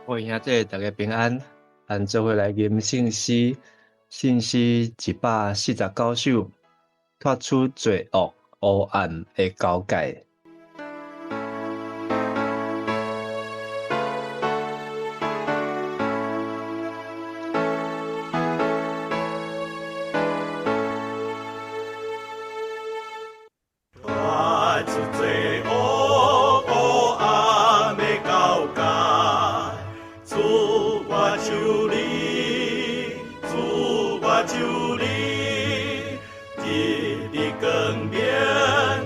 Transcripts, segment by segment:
我兄弟大家平安，咱做伙来念信息，信息149首，脱出罪恶黑暗的交界。脱出罪恶黑暗的交界，主我求你，主我求你，日日光明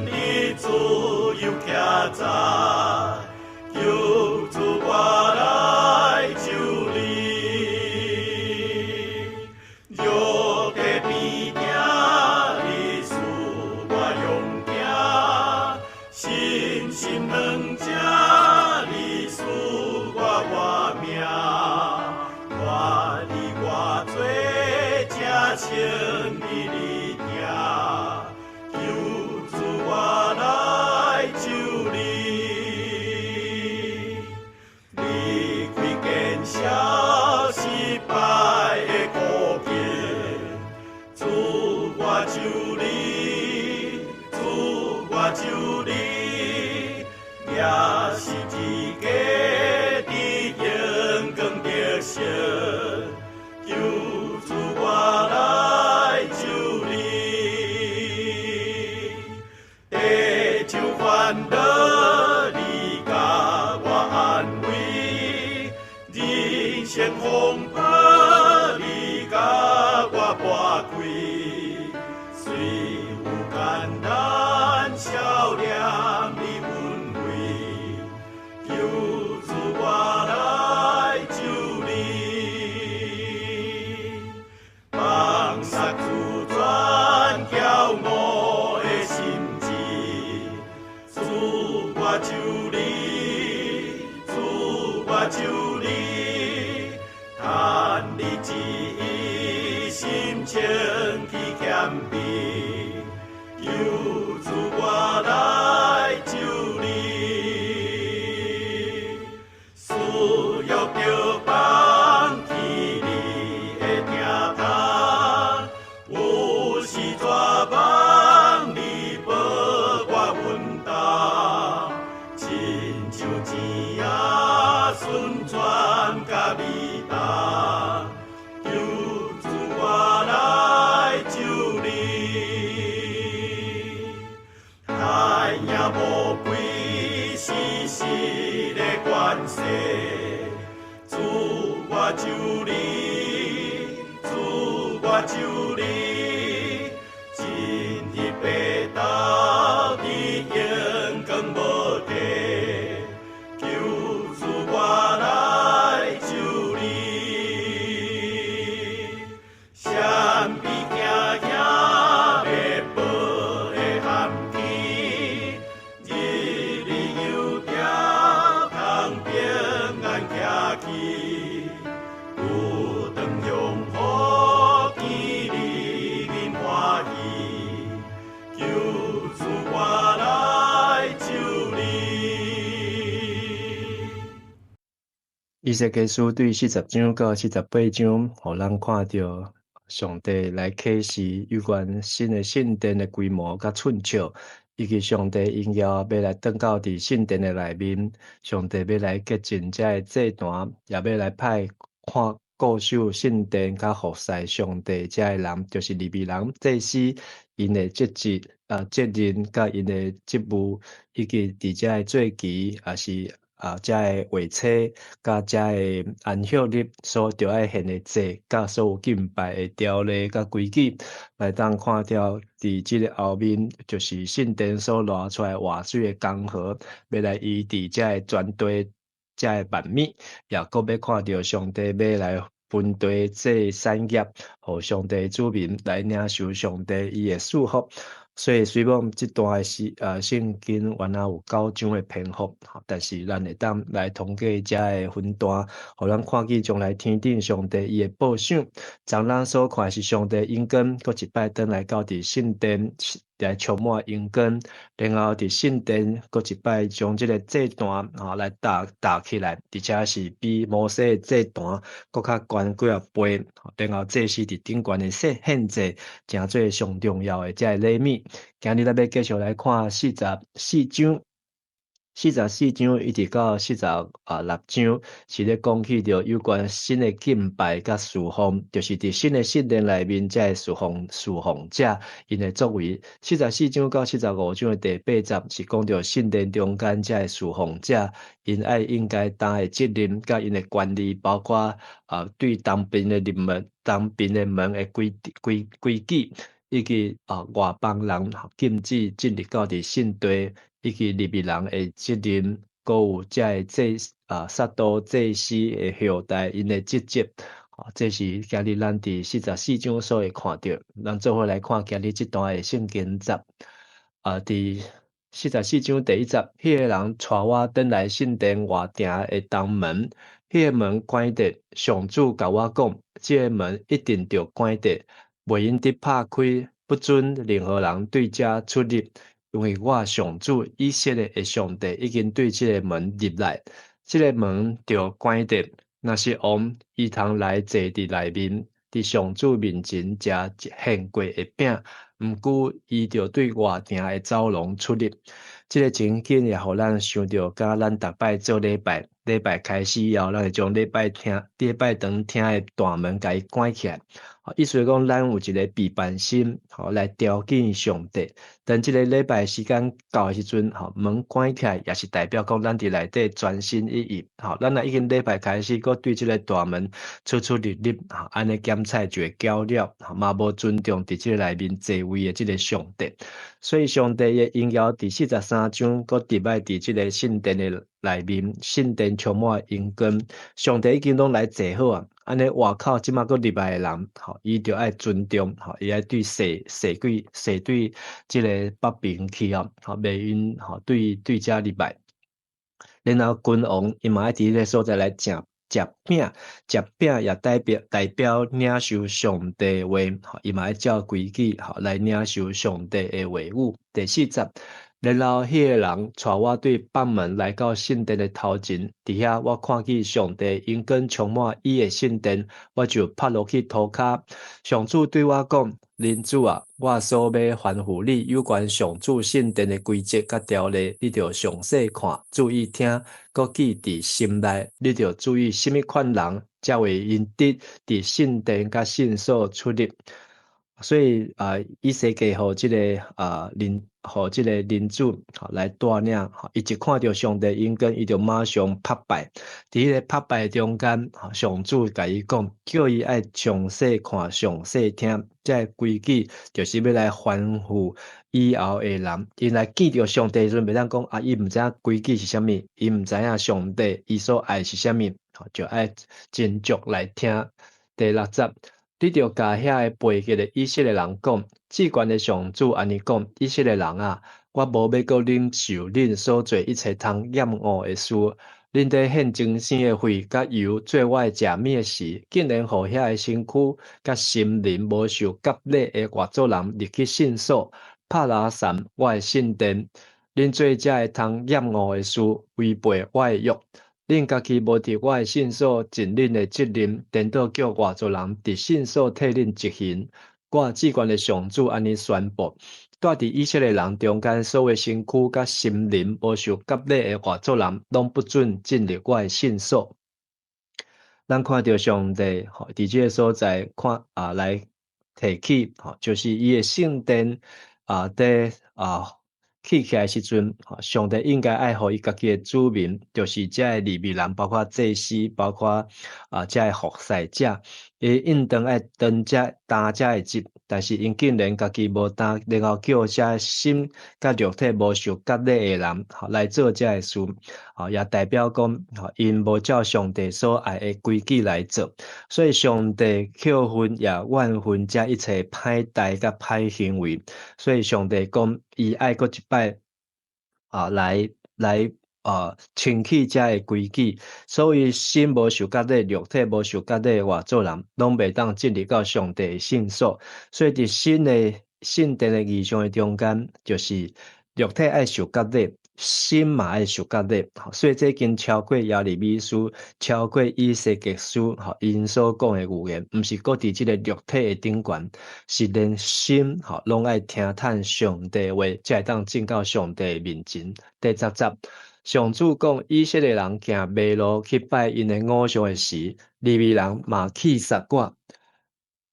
你自由徛在，求主我来求你，肉体边行，你使我勇行，心心两者，你使我活命，我你我做这情你力行，求主我来求你，离开见消失败的孤境，主我求你，主我求你，也是一家的阳光的色，求主我来求你，地上烦恼你甲我安慰，人生风暴你甲我拨开，虽有艰难笑脸你安慰，求主我来求你，放下自尊骄傲的心志，主我求你，主我求你，叹你旨意心情去谦卑，求主我来求你，需要着放弃你的疼痛，有时绝望你保我稳当，亲像钱啊顺转甲你当，求主我来求你，太阳无归时时的关系，主我求你，主我求你，今日白昼你阳光无地，求主我来求你，闪避行行袂报的寒天，日日游条通平安徛起，有长用好见你面欢喜，求主我来求你。以西结书对40章到48章，互咱看到上帝来启示有关新的圣殿的规模甲寸尺，以及上帝因要来登到伫圣殿的内面，上帝要来洁净遮的祭坛，也要来派看固守圣殿甲服侍上帝遮的人，就是利未人祭司因的职任甲因的职务，以及伫遮的做期也是。遮的画册，甲遮的安息日所着爱献的祭，甲所有敬拜的条例甲规矩，来当看到伫即个后面，就是圣殿所拿出来活水的江河，要来医治遮的全地，遮的万民，也搁要看到上帝要来分地这产业，互上帝子民来领受上帝伊的祝福。所以虽然这段圣经原来有9章的篇幅，但是咱会当来统计遮的分段，互咱看见将来天顶上帝伊的报赏。从咱所看是上帝应该搁一摆转来到伫圣殿来充满阳光，然后伫圣殿搁一摆将即个祭坛来搭起来，而且是比摩西的祭坛搁较悬几啊倍，然后祭司伫顶悬的献祭，诚做上重要的这礼物。今日咱要继续来看44章。44章一直到46章，是咧讲起着有关新的敬拜甲侍奉，就是伫新的圣殿内面，才会侍奉者因的作为。44章到45章的第8节是讲着圣殿中间才会侍奉者因应该担的责任甲因的管理，包括对东边的门的规矩，以及外邦人禁止进入到伫圣地。以及利未人的责任，搁有遮个撒都祭司的后代因的职责，这是今日咱伫44章所会看到。咱做伙来看今日这段的圣经节，伫44章第1节，迄个人带我转来圣殿外埕的东门，迄个门关着，上主甲我讲，这个门一定着关着，袂用得拍开，不准任何人对遮出入。因为我上主以色列的上帝已经对这个门入来，这个门就关着。若是王伊通来坐伫内面，伫上主面前食献过的饼，毋过伊就对外埕的走廊出入。这个情景也互咱想到，甲咱逐摆做礼拜开始以后，咱会将礼拜堂厅的大门甲伊关起来。意思讲，咱有一个备办心，来调见上帝。等这个礼拜时间到的时阵，门关起来，也是代表讲咱伫内底专心一意。咱若已经礼拜开始，搁对这个大门出入，安尼检菜就会搅了，嘛无尊重伫这个内面座位的这个上帝。所以上帝的应邀第43章，搁伫摆伫这个圣殿的内面，圣殿充满阳光，上帝已经拢来坐好啊。安尼外口即马搁入来的人，伊就爱尊重，伊爱对坐对即个北边去袂用对遮入来。然后君王伊嘛爱伫迄个所在来食饼也代表领受上帝的话，伊嘛爱照规矩来领受上帝的话语。第4节。然后，迄个人带我对北门来到圣殿的头前，伫遐我看见上帝阳光充满伊的圣殿，我就趴落去涂骹。上主对我讲：“人子啊，我所要吩咐你有关上主圣殿的规则甲条例，你着详细看，注意听，搁记伫心内。你着注意什么款人才会因得伫圣殿甲圣所出入。”所以以西结互即个领主来带领，伊一看到上帝阴光，伊就马上拍拜。伫迄个拍拜中间，上主甲伊讲，叫伊爱详细看、详细听，这规矩就是要来吩咐以后的人，因来见到上帝时阵，袂当讲伊毋知影规矩是啥物，伊毋知影上帝伊所爱是啥物，就爱斟酌来听。第6节。你着甲遐个背记的以色列人讲，至高的上主安尼讲：以色列人啊，我无要搁忍受恁所做一切通厌恶的事。恁在献精生的血甲油做我的食物时，竟然互遐个身躯甲心灵无受割礼的外族人入去圣所，拍拉散我的圣殿。恁做遮会通厌恶的事，违背我的约。恁家己无伫我的圣所尽恁的责任，颠倒叫外族人伫圣所替恁执行。我至高的上主安尼宣布：住伫以色列人中间所有身躯甲心灵无受割礼的外族人，拢不准进入我的圣所。咱看到上帝伫这个所在看来提起，就是伊的圣殿起来时阵，上帝应该爱互伊家己的子民，就是遮个利未人，包括祭司，包括遮个服侍者，伊应当爱担遮个职，但是因竟然家己无担，然后叫遮心甲肉体无受割礼的人来做遮个事，也代表讲因无照上帝所爱的规矩来做，所以上帝扣分也怨恨遮一切歹代甲歹行为，所以上帝讲伊爱搁一摆来清起遮个规矩，所以心无受割礼、肉体无受割礼的外族人，拢袂当进入到上帝的圣所。所以伫新的圣殿的仪象的中间，就是肉体爱受割礼，心嘛爱受割礼。所以这已经超过耶利米书，超过以西结书，因所讲的语言，毋是搁伫即个肉体的顶悬，是连心拢爱听叹上帝的话，才会当进到上帝的面前。第十节。上主讲，以色列人行迷路去拜因的偶像的时，利未人嘛气杀我。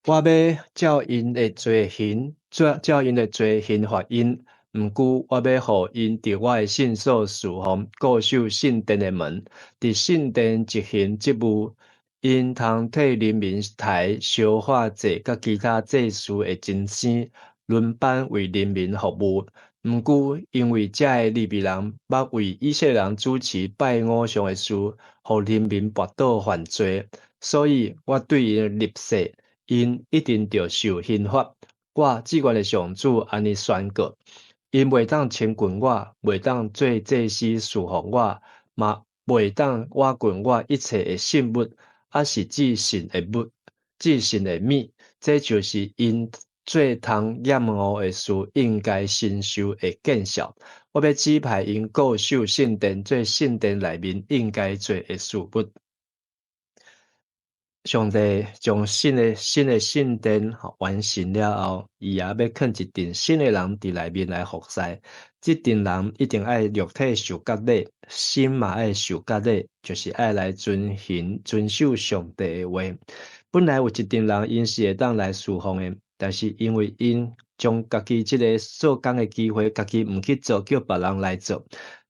我要照因的罪行，照因的罪行罚因。毋过，我要互因伫我的圣所侍奉，固守圣殿的门，伫圣殿执行职务。因通替人民抬烧化祭，甲其他祭祀的真生，轮班为人民服务。毋过，因为遮的利未人捌为以色列人主持拜偶像的事，互人民跋倒犯罪，所以我对因立誓，因一定着受刑罚。我只愿的上主安尼宣告：因袂当亲近我，袂当做祭司侍奉我，嘛袂当挖近我一切的信物，还是至信的物、至信的物。这就是因最通厌恶的事，应该承受的见效。我要指派因固守圣殿，做圣殿内面应该做的事物。上帝将新的圣殿完成了后，伊也要劝一群新的人伫内面来服侍。这群人一定爱肉体受割礼，心嘛爱受割礼，就是爱来遵守上帝的话。本来有一群人因是会当来侍奉的，但是因为因将家己即个做工的机会，家己毋去做，叫别人来做。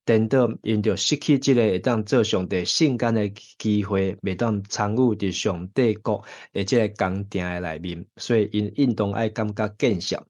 颠倒，因着失去即个会当做上帝圣间的机会，袂当参与伫上帝国的即个工程的内面，所以因应当爱感觉见笑。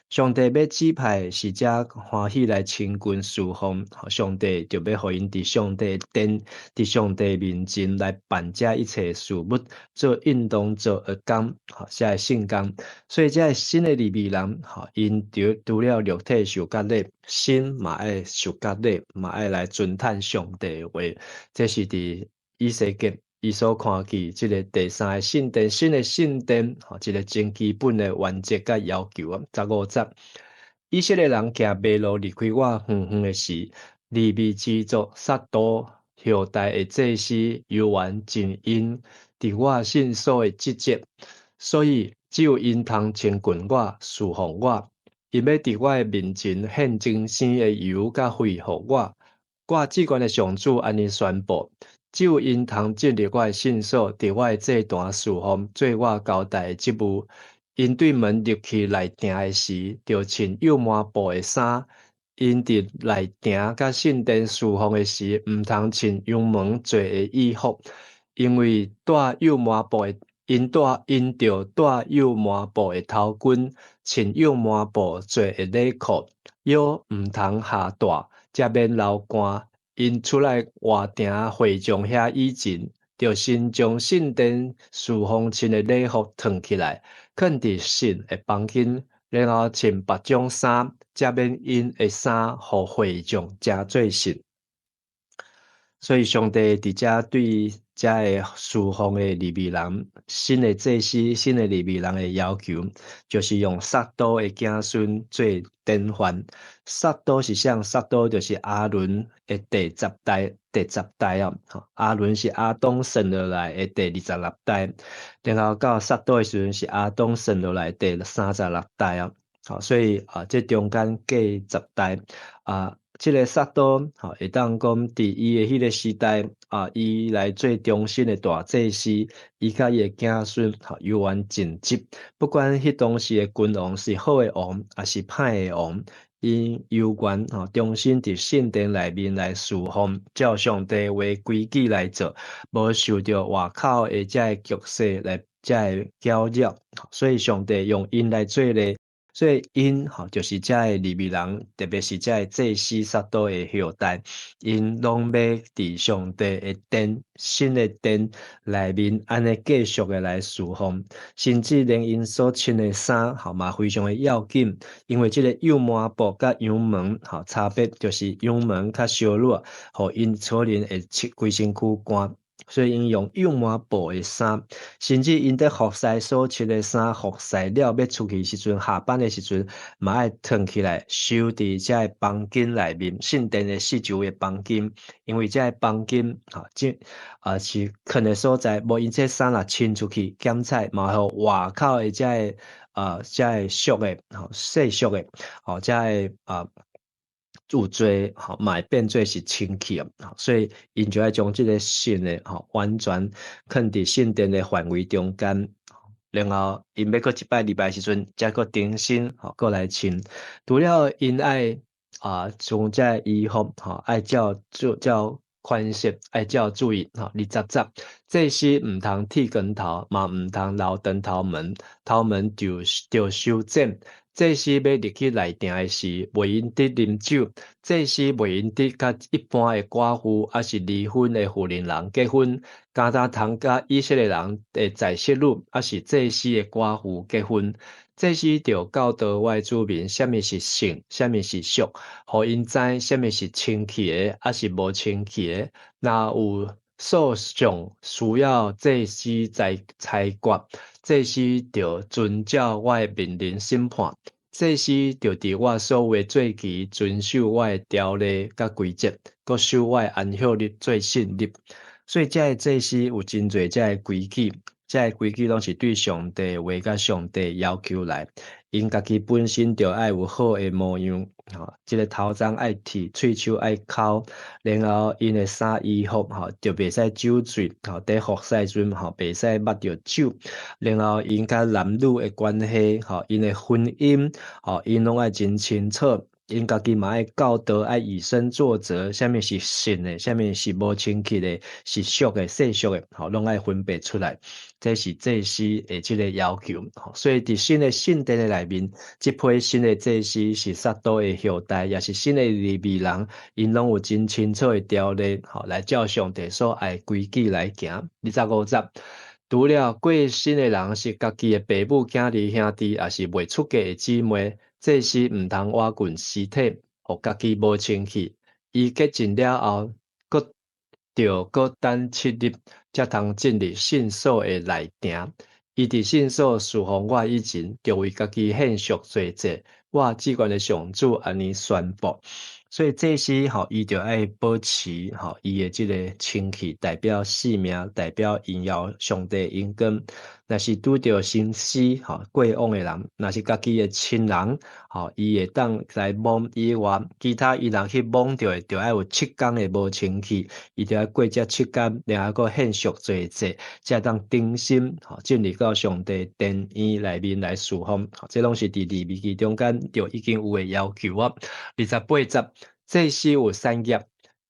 上帝要指派使者欢喜来亲近侍奉，上帝就要互因伫上帝殿、伫上帝面前来办遮一切事物，做运动、做学工，遮个圣工。所以遮个新的利未人，因除了肉体受割礼，心嘛爱受割礼，嘛爱来尊叹上帝的话。这是伫以西结伊所看见即个第三个圣殿，新的圣殿，一个真基本的原则甲要求啊。15节，以色列人行迷路离开我远远的时，利未支族撒都后代的祭司犹原尽因伫我圣所的职责，所以只有因通亲近我、侍奉我。因要伫我的面前献真生的油，甲恢复我。我只愿的上主安尼宣布。只有因通进入我的圣所，伫我的这段侍奉，做我交代的职务。因对门入去内埕的时，着穿幼麻布的衫；因伫内埕甲圣殿侍奉的时，毋通穿羊毛做的衣服，因为带幼麻布的因着带幼麻布的头巾，穿幼麻布做的礼裤，腰毋通下大，才免流汗。因出来外埕会众遐以前，就先将圣殿侍奉穿的礼服脱起来，放伫神的房间，然后穿别种衫，才免因的衫互会众加做神。所以上帝伫遮对遮个侍奉的利未人，新的祭司、新的利未人的要求，就是用撒都的子孙做典范。撒都是啥？撒都就是阿伦的第10代啊。阿伦是阿东生落来的第26代，然后到撒都的时阵是阿东生落来第36代啊。所以这中间隔10代这个撒都会当讲伫伊的迄个时代伊来做中心的大祭司，伊甲伊的子孙犹原尽职。不管迄当时的君王是好的王，还是歹的王，因犹原中心伫圣殿内面来侍奉，照上帝话规矩来做，无受到外口的遮个局势来遮个搅扰。所以上帝用因来做咧。所以因就是遮个利未人，特别是遮个祭司撒都的后代，因拢要伫上帝的殿、新的殿内面，安尼继续的来侍奉，甚至连因所穿的衫，嘛非常的要紧，因为这个幼麻布甲羊毛，差别就是羊毛较小软，互因所人会规身躯干。所以因用幼麻布的衫，甚至因在服侍所穿的衫，服侍了要出去时阵，下班的时阵，嘛爱脱起来收伫遮个房间内面，圣殿的四周的房间，因为遮个房间是藏的所在，无因这衫若穿出去检采，嘛互外口的遮个俗的世俗的遮个有做嘛会变做是清气所以因就要将即个神的完全放伫圣殿的范围中间。然后因要过一摆礼拜时阵，才过重新过来穿。除了因爱将遮衣服爱照款式，爱照注意20这些毋通剃光头，嘛毋通留长头门，头门就修剪。这是要入去内定的时，袂用得啉酒。这是袂用得甲一般的寡妇，还是离婚的妇人人结婚。加达堂甲以色列人的在色女，还是这时的寡妇结婚。这时就教导我的子民，什么是圣，什么是俗，互因知什么是清气的，还是无清气的。若有诉讼需要这时在裁决，这时就遵照我的命令审判。这时就伫我所有的做期，遵守我的条例甲规则，搁守我的安息日做圣日。所以这时有真侪这规矩，这规矩拢是对上帝话甲上帝要求来。因家己本身就爱有好的模样，即个头鬃爱剃，喙鬚爱抠，然后因的衫衣服就袂使酒醉，伫服侍阵袂使捌着酒，然后因甲男女的关系，因的婚姻，因拢爱真清楚。因家己嘛爱教导，爱以身作则，啥物是信的，啥物是无清气的，是俗的、世俗的，拢爱分别出来。这是祭司的即个要求，所以伫新的圣殿的内面，即批新的祭司是撒都的后代，也是新的利未人，因拢有真清楚的条例，来照上帝所爱规矩来行。25节。除了过身的人是家己的爸母、囝儿、兄弟，也是未出嫁的姊妹，这是毋通挖滚尸体，互家己无清气。伊结尽了后，搁等7日，才通进入圣所的内庭。伊伫圣所侍奉我以前，就为家己献赎罪祭。我至关的上主安尼宣布。所以这时伊就爱保持伊的即个清气，代表性命，代表荣耀上帝恩根。若是拄着心思过往的人，若是家己的亲人，伊会当来摸以外，其他伊若去摸着的，就爱有7天的无清气，伊就要过这7天，然后搁献赎罪祭，才当定心进入到上帝殿院内面来侍奉。这拢是伫利未记中间就已经有的要求28节，这是有产业，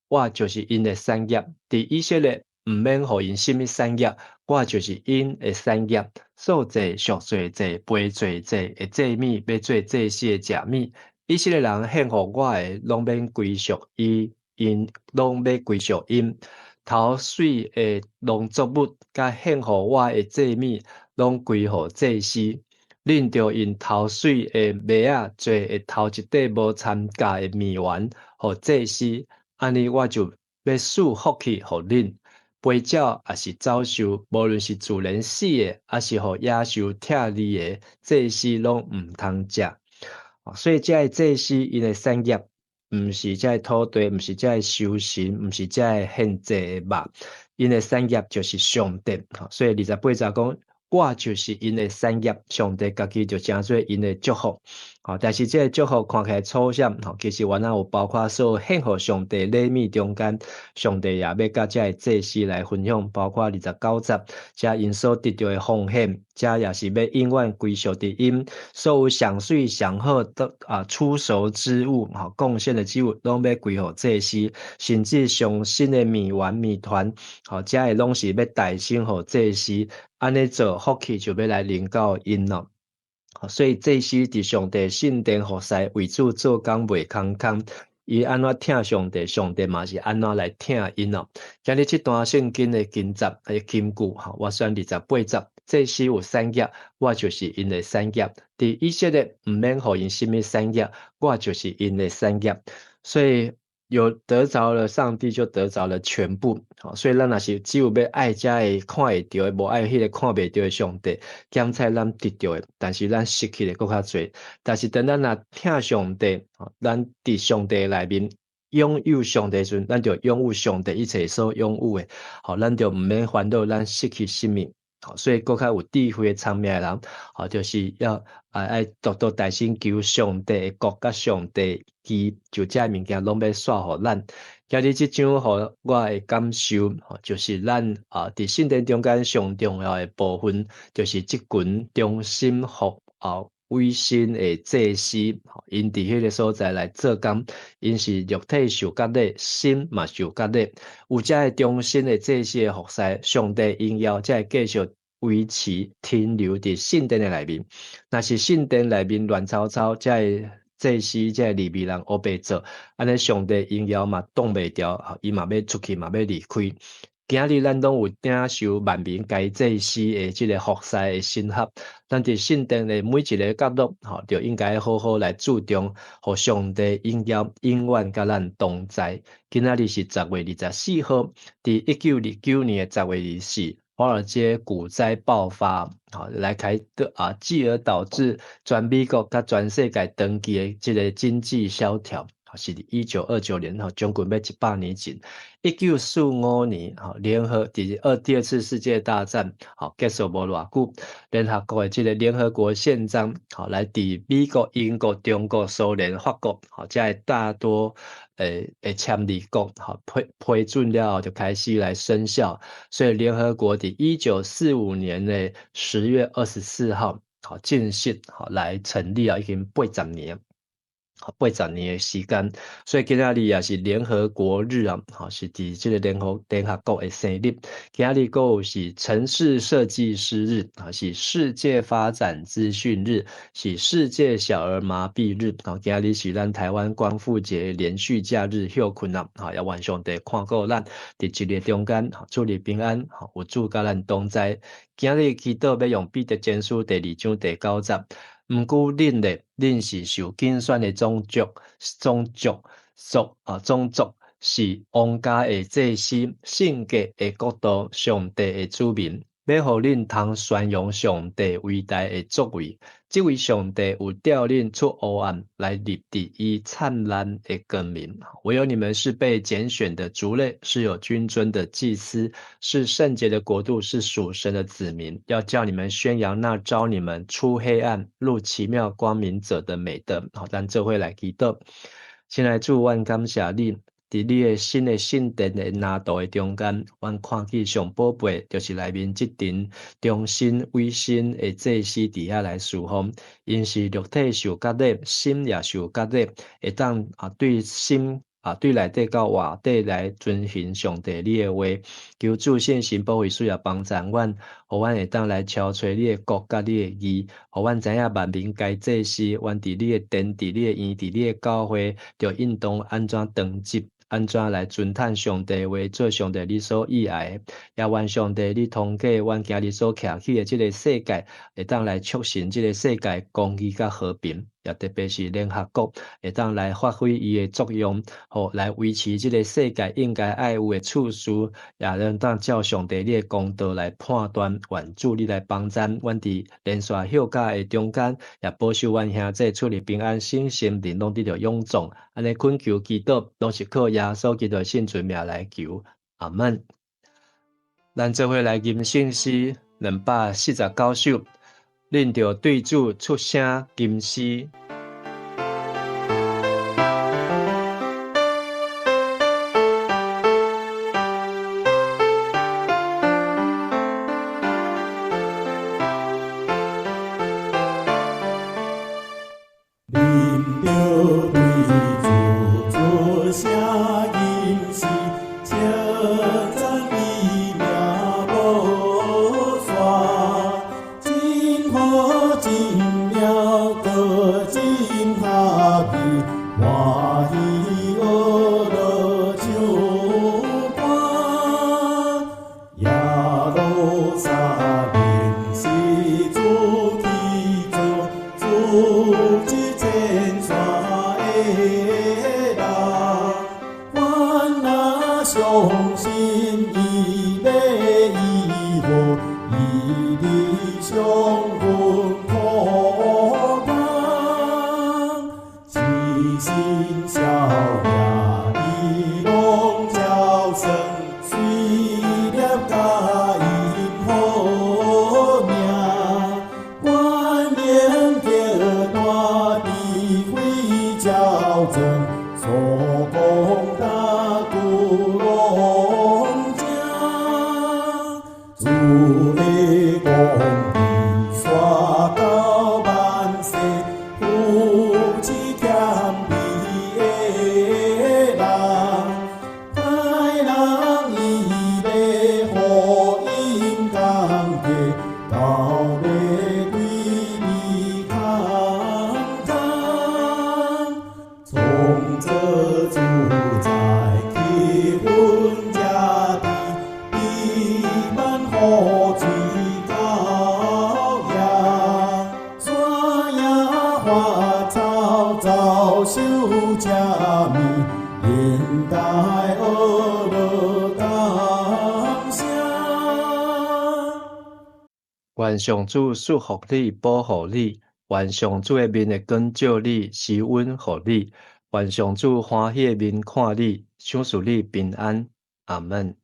我就是因的产业。伫以色列毋免互因什么产业，我就是因的产业。素祭、赎罪祭、陪罪祭的祭物，要做祭司的食物。以色列人献互我的，拢免归属伊，因拢要归属因。头水的农作物，甲献互我的祭物，拢归互祭司。恁着因头水的麦仔做的头一块无参加的面丸，互祭司，安尼我就要赐福气互恁。飞鸟也是走兽，无论是自然死的，还是互野兽拆利的，祭司拢毋通食。所以这祭司因的产业，毋是这土地，毋是这修行，毋是这献祭的肉，因的产业就是上帝。所以28节讲，我就是因的产业，上帝家己就成做因的祝福。但是这个祝福看起来粗浅，其实原来有包括所献互上帝礼物中间，上帝也要甲这个祭司来分享，包括29节，这因所得到的奉献，这也是要永远归属伫因，所有上水上好的出售之物，贡献的之物，拢要归互祭司，甚至上新的面丸、面团，这个拢是要代献互祭司，安尼做福气就要来临到因咯。所以这时伫上帝圣殿服侍，为主做工袂空空。伊安怎听上帝，上帝嘛是安怎来听因咯。今日这段圣经的经节金句，我选28节。这时有产业，我就是因的产业。伫以色列毋免互因什么产业，我就是因的产业。所以有得着了上帝，就得着了全部。所以咱若是只有要爱才会看会到的，无爱迄个看袂到的上帝，检测咱得到的，但是咱失去的搁较侪。但是等咱若听上帝，咱伫上帝内面拥有上帝的时阵，咱就拥有上帝一切所拥有的，咱就毋免烦恼咱失去生命。所以搁较有智慧的聪明的人，就是要爱多大心求上帝的国甲上帝义，就这物件拢要煞互咱。今日即张互我的感受，就是咱伫圣殿中间上重要的部分，就是即群忠心服委身的祭司，因伫迄个所在来做工，因是肉体受割礼，心嘛受割礼。有遮个忠心的祭司的服侍，上帝应邀才会继续维持停留伫圣殿的内面。若是圣殿内面乱糟糟，才会祭司才会利未人黑白做，安尼上帝应邀嘛挡袂牢，伊嘛要出去嘛要离开。今日咱拢有领受万民该祭司的即个服侍的信合，咱伫圣殿的每一个角落，就应该好好来注重，互上帝应邀永远甲咱同在。今仔日是10月24号，伫1929年的10月24。华尔街股灾爆发，来继而导致全美国甲全世界长期的这个经济萧条，是1929年将近要100年前。1945年，第二次世界大战结束无偌久，联合国的这个联合国宪章，来伫美国、英国、中国、苏联、法国，这大多签立国，批准了后就开始来生效。所以联合国伫1945年的10月24号，正式来成立已经80年。80年的时间，所以今仔日也是联合国日是伫这个联合国的生日。今仔日还有是城市设计师日，是世界发展资讯日，是世界小儿麻痹日。今仔日是咱台湾光复节连续假日休困也愿上帝看顾咱伫一日中间祝你平安，有主甲咱同在。今日祈祷要用彼得前书第2章第9节。毋过恁是受拣选的种族，是王家的祭司，圣洁的国度，上帝的子民，要互恁通宣扬上帝伟大的作为。这位上帝有调恁出黑暗，来立伫伊灿烂的光明。唯有你们是被拣选的族类，是有君尊的祭司，是圣洁的国度，是属神的子民。要叫你们宣扬那召你们出黑暗入奇妙光明者的美德。咱这会来祈祷。先来主，阮感谢你。伫你的新的圣殿的拿道的中间，阮看见上宝贝，就是内面即阵忠心委身的祭司伫遐来侍奉，因是肉体受割礼，心也受割礼，会当对心对内底到外底来遵行上帝你的话，求主圣神保惠师也帮助阮，互阮会当来敲吹你的国甲你的义，互阮知影万民该祭司，阮伫你的殿，伫你的院，伫你的教会，就应当安怎长执。安怎来尊叹上帝话，做上帝你所喜爱的，也愿上帝你通过阮今日所徛起的这个世界，会当来促成这个世界公义甲和平，也特别是联合国会当来发挥伊的作用，来维持这个世界应该爱有的处事，也能当照上帝你的公道来判断。愿主你来帮咱，阮伫连续休假的中间，也保守阮兄弟出入平安，心灵拢得到永壮。安尼恳求祈祷，拢是靠耶稣基督圣尊名来求，阿门。咱做伙来吟圣诗249首，恁着对主出声吟诗。今了个你相分苦甘，痴心孝也伊拢照算，虽然甲因好命，观念叫大智慧照准，所讲大古拢正。主的公义刷到万世，扶持欠义的人，歹人伊要互因降价，到尾对你空空。从这主宰去分家地，你们何罪羔羊？山野花草早受遮命，现代恶乐当声。愿上主祝福你、保护你，愿上主的面会光照你、施恩互你，愿上主欢喜的面看你，赏赐你平安。阿门。